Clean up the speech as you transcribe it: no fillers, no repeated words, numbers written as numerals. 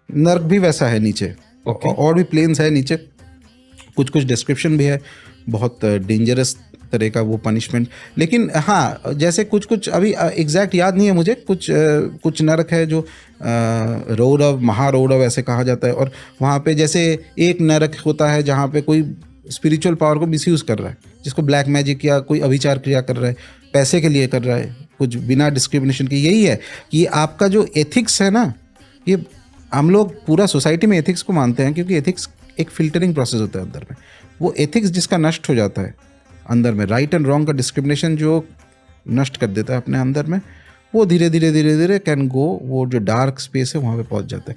नर्क भी वैसा है नीचे, और भी प्लेन्स है नीचे, कुछ कुछ डिस्क्रिप्शन भी है, बहुत डेंजरस तरह का वो पनिशमेंट। लेकिन हाँ, जैसे कुछ कुछ अभी एग्जैक्ट याद नहीं है मुझे, कुछ नरक है जो रौरव, महारौरव ऐसे कहा जाता है, और वहाँ पे जैसे एक नरक होता है जहाँ पे कोई स्पिरिचुअल पावर को मिसयूज कर रहा है, जिसको ब्लैक मैजिक या कोई अभिचार क्रिया कर रहा है, पैसे के लिए कर रहा है, कुछ बिना डिस्क्रिमिनेशन की। यही है कि आपका जो एथिक्स है ना, ये हम लोग पूरा सोसाइटी में एथिक्स को मानते हैं, क्योंकि एथिक्स एक फिल्टरिंग प्रोसेस होता है अंदर में। वो एथिक्स जिसका नष्ट हो जाता है अंदर में, राइट एंड रॉन्ग का डिस्क्रिमिनेशन जो नष्ट कर देता है अपने अंदर में, वो धीरे धीरे धीरे धीरे कैन गो, वो जो डार्क स्पेस है वहाँ पे पहुँच जाता है।